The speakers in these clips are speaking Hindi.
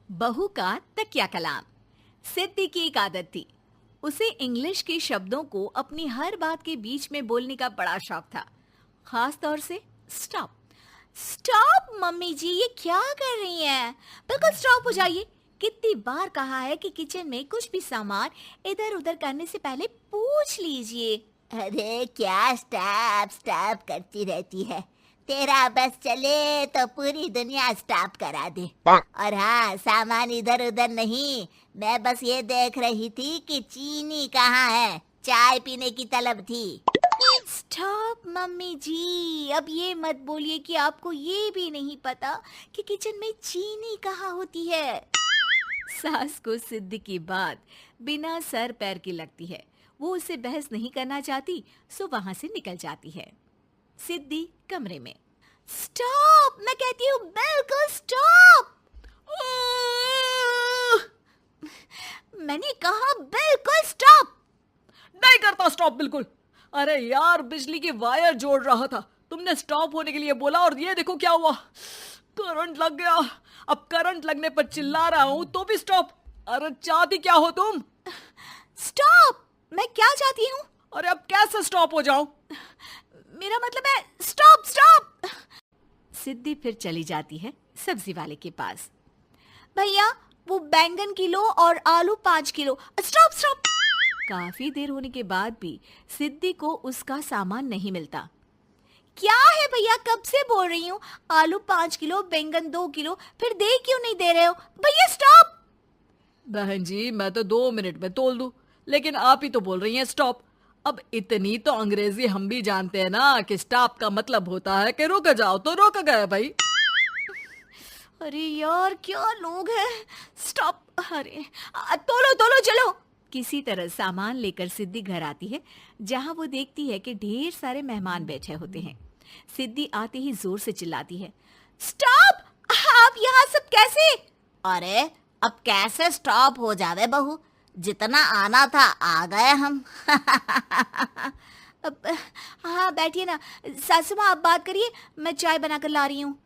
बहू का तकिया कलाम। सिद्धि की एक आदत थी। उसे इंग्लिश के शब्दों को अपनी हर बात के बीच में बोलने का बड़ा शौक था, खास तौर से स्टॉप। स्टॉप मम्मी जी, ये क्या कर रही हैं? बिल्कुल स्टॉप हो जाइए। कितनी बार कहा है कि किचन में कुछ भी सामान इधर उधर करने से पहले पूछ लीजिए। अरे क्या स्टॉप स्टॉप करती रहती है। तेरा बस चले तो पूरी दुनिया स्टॉप करा दे। और हाँ, सामान इधर उधर नहीं, मैं बस ये देख रही थी कि चीनी कहाँ है। चाय पीने की तलब थी। स्टॉप मम्मी जी, अब ये मत बोलिए कि आपको ये भी नहीं पता कि किचन में चीनी कहाँ होती है। सास को सिद्धि की बात बिना सर पैर की लगती है। वो उससे बहस नहीं करना चाहती, सो वहां से निकल जाती है। सिद्धि कमरे में। स्टॉप, मैं कहती हूँ बिल्कुल स्टॉप। मैंने कहा बिल्कुल स्टॉप। नहीं करता स्टॉप बिल्कुल। अरे यार, बिजली की वायर जोड़ रहा था, तुमने स्टॉप होने के लिए बोला और ये देखो क्या हुआ, करंट लग गया। अब करंट लगने पर चिल्ला रहा हूं तो भी स्टॉप। अरे चाहती क्या हो तुम? स्टॉप, मैं क्या चाहती हूँ? अरे अब कैसे स्टॉप हो जाऊं? मेरा मतलब है स्टॉप स्टॉप। सिद्धि फिर चली जाती है सब्जी वाले के पास। भैया, वो बैंगन किलो और आलू 5 किलो। Stop stop. काफी देर होने के बाद भी सिद्धि को उसका सामान नहीं मिलता। क्या है भैया, कब से बोल रही हूँ आलू 5 किलो, बैंगन 2 किलो, फिर दे क्यों नहीं दे रहे हो? भैया स्टॉप। बहन जी, मैं तो 2 मिनट में तोल दूं, लेकिन आप ही तो बोल रही हैं स्टॉप। अब इतनी तो अंग्रेजी हम भी जानते हैं ना कि स्टॉप का मतलब होता है कि रुक जाओ, तो रुक गए भाई। अरे यार, क्या लोग हैं। स्टॉप। अरे तोलो तोलो चलो। किसी तरह सामान लेकर सिद्धि घर आती है, जहां वो देखती है कि ढेर सारे मेहमान बैठे होते हैं। सिद्धि आते ही जोर से चिल्लाती है, स्टॉप! आप यहाँ सब कैसे? अरे अब कैसे स्टॉप हो जावे बहू, जितना आना था आ गए हम। अब हाँ बैठिए ना। सासू माँ, आप बात करिए, मैं चाय बनाकर ला रही हूँ।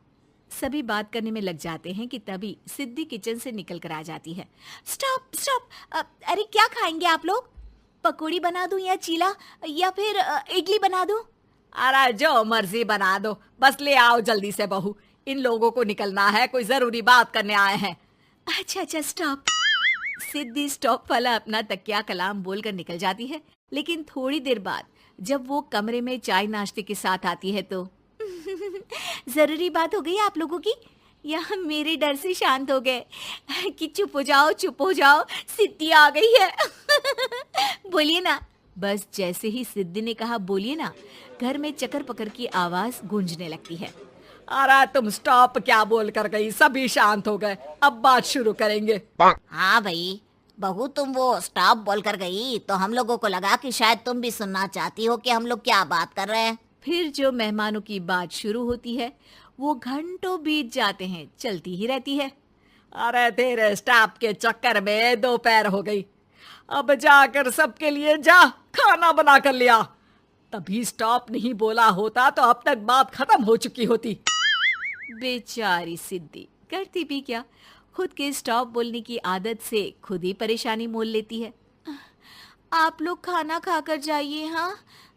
सभी बात करने में लग जाते हैं कि तभी सिद्धि किचन से निकल कर आ जाती है। Stop stop. अरे क्या खाएंगे आप लोग? पकौड़ी बना दूं या चीला, या फिर इडली बना दूं? अरे जो मर्जी बना दो, बस ले आओ जल्दी से बहू, इन लोगों को निकलना है, कोई जरूरी बात करने आए हैं। अच्छा स्टॉप। सिद्धि स्टॉप वाला अपना तकिया कलाम बोलकर निकल जाती है, लेकिन थोड़ी देर बाद जब वो कमरे में चाय नाश्ते के साथ आती है तो जरूरी बात हो गई आप लोगों की, या मेरे डर से शांत हो गए कि चुप हो जाओ, सिद्धि आ गई है। बोलिए ना। बस जैसे ही सिद्धि ने कहा बोलिए ना, घर में चकर पकर की आवाज गूंजने लगती है। अरे तुम स्टॉप क्या बोल कर गई, सभी शांत हो गए, अब बात शुरू करेंगे। हाँ भाई बहू, तुम वो स्टॉप बोल कर गई तो हम लोगों को लगा कि शायद तुम भी सुनना चाहती हो कि हम लोग क्या बात कर रहे हैं। फिर जो मेहमानों की बात शुरू होती है वो घंटों बीत जाते हैं, चलती ही रहती है। अरे तेरे स्टॉप के चक्कर में दोपहर हो गई, अब जाकर सबके लिए जा खाना बना कर लिया। तभी स्टॉप नहीं बोला होता तो अब तक बात खत्म हो चुकी होती। बेचारी सिद्धि करती भी क्या, खुद के स्टॉप बोलने की आदत से खुद ही परेशानी मोल लेती है। आप लोग खाना खाकर जाइए, हाँ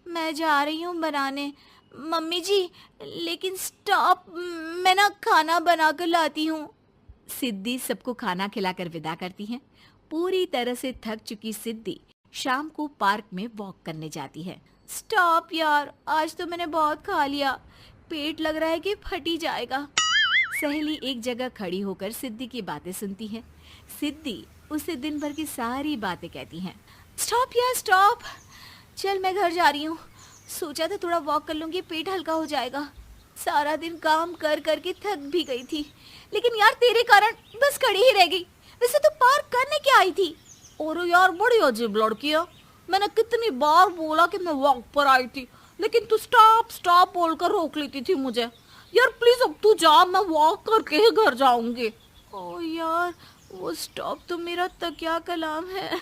मैं जा रही हूँ बनाने। मम्मी जी, लेकिन स्टॉप, मैं ना खाना बना कर लाती हूँ। सिद्धि सबको खाना खिलाकर विदा करती है। पूरी तरह से थक चुकी सिद्धि शाम को पार्क में वॉक करने जाती है। स्टॉप यार, आज तो मैंने बहुत खा लिया, पेट लग रहा है कि फट ही जाएगा। सहेली एक जगह खड़ी होकर सिद्धि की बातें सुनती है। सिद्धि उसे दिन भर की सारी बातें कहती हैं। स्टॉप यार स्टॉप, चल मैं घर जा रही हूँ। सोचा था थोड़ा वॉक कर लूंगी, पेट हल्का हो जाएगा। सारा दिन काम कर कर के थक भी गई थी, लेकिन यार तेरे कारण बस खड़ी ही रह गई। वैसे तो पार्क करने क्या आई थी? और यार बड़ी अजीब लड़की है, मैंने कितनी बार बोला कि मैं वॉक पर आई थी, लेकिन तू स्टॉप स्टॉप बोलकर रोक लेती थी मुझे। यार प्लीज अब तू जा, मैं वॉक करके ही घर जाऊंगी। ओ यार, वो स्टॉप तो मेरा तकिया कलाम है।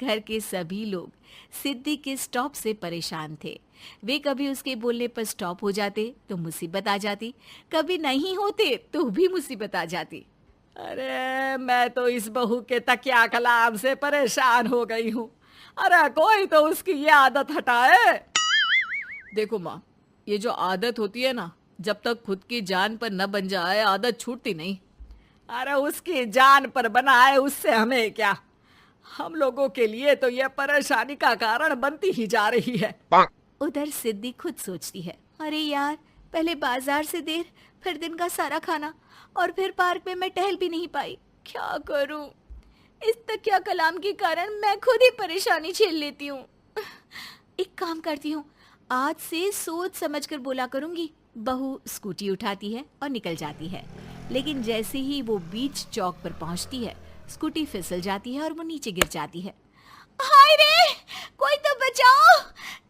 घर के सभी लोग सिद्धि के स्टॉप से परेशान थे। वे कभी उसके बोलने पर स्टॉप हो जाते तो मुसीबत आ जाती, कभी नहीं होते तो भी मुसीबत आ जाती। अरे मैं तो इस बहू के तकिया कलाम से परेशान हो गई हूँ। अरे कोई तो उसकी ये आदत हटाए। देखो माँ, ये जो आदत होती है ना, जब तक खुद की जान पर न बन जाए आदत छूटती नहीं। अरे उसकी जान पर बनाए उससे हमें क्या, हम लोगों के लिए तो ये परेशानी का कारण बनती ही जा रही है। उधर सिद्धि खुद सोचती है, अरे यार, पहले बाजार से देर, फिर दिन का सारा खाना, और फिर पार्क में मैं टहल भी नहीं पाई। क्या करूं? इस तकिया कलाम के कारण मैं खुद ही परेशानी झेल लेती हूँ। एक काम करती हूँ, आज से सोच समझ कर बोला करूंगी। बहू स्कूटी उठाती है और निकल जाती है, लेकिन जैसे ही वो बीच चौक पर पहुंचती है, स्कूटी फिसल जाती है और वो नीचे गिर जाती है। हाय रे, कोई तो बचाओ,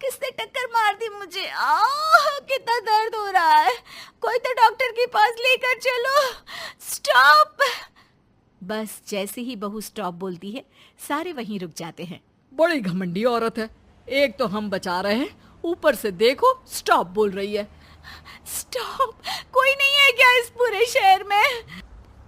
किसने टक्कर मार दी मुझे? कितना दर्द हो रहा है, कोई तो डॉक्टर के पास लेकर चलो। स्टॉप। बस जैसे ही बहू स्टॉप बोलती है, सारे वहीं रुक जाते हैं। बड़ी घमंडी औरत है, एक तो हम बचा रहे हैं, ऊपर से देखो स्टॉप बोल रही है। स्टॉप? कोई नहीं है क्या इस पूरे शहर में?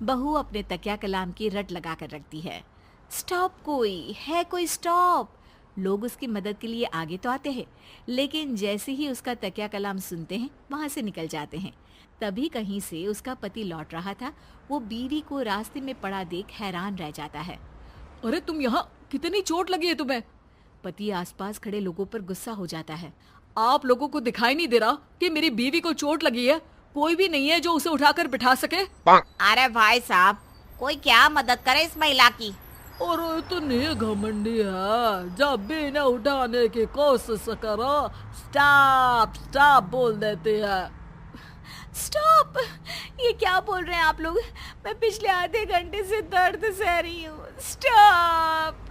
बहू अपने तकिया कलाम की रट लगा कर रखती है। स्टॉप कोई है, कोई स्टॉप। लोग उसकी मदद के लिए आगे तो आते हैं, लेकिन जैसे ही उसका तकिया कलाम सुनते हैं, वहां से निकल जाते हैं। तभी कहीं से उसका पति लौट रहा था। वो बीवी को रास्ते में पड़ा देख हैरान रह जाता है। अरे तुम यहाँ, कितनी चोट लगी है तुम्हें? पति आसपास खड़े लोगों पर गुस्सा हो जाता है। आप लोगों को दिखाई नहीं दे रहा कि मेरी बीवी को चोट लगी है? कोई भी नहीं है जो उसे उठाकर बिठा सके? अरे भाई साहब, कोई क्या मदद करे इस महिला की? और इतनी घमंडी है, जब भी इन्हें उठाने की कोशिश करो स्टॉप स्टॉप बोल देती है। स्टॉप? ये क्या बोल रहे हैं आप लोग? मैं पिछले आधे घंटे से दर्द सह रही हूँ। स्टॉप।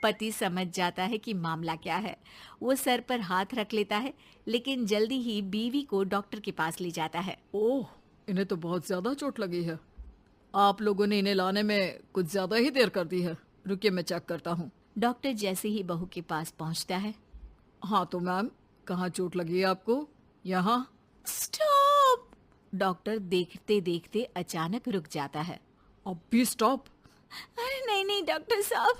पति समझ जाता है कि मामला क्या है। वो सर पर हाथ रख लेता है, लेकिन जल्दी ही बीवी को डॉक्टर के पास ले जाता है। ओह, इन्हें तो बहुत ज्यादा चोट लगी है। आप लोगों ने इन्हें लाने में कुछ ज्यादा ही देर कर दी है। रुकिए, मैं चेक करता हूँ। डॉक्टर जैसे ही बहू के पास पहुँचता है। हाँ तो मैम, कहाँ चोट लगी है आपको? यहाँ। स्टॉप। डॉक्टर देखते देखते अचानक रुक जाता है। अब भी स्टॉप? अरे नहीं नहीं डॉक्टर साहब,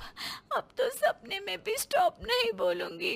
अब तो सपने में भी स्टॉप नहीं बोलूंगी।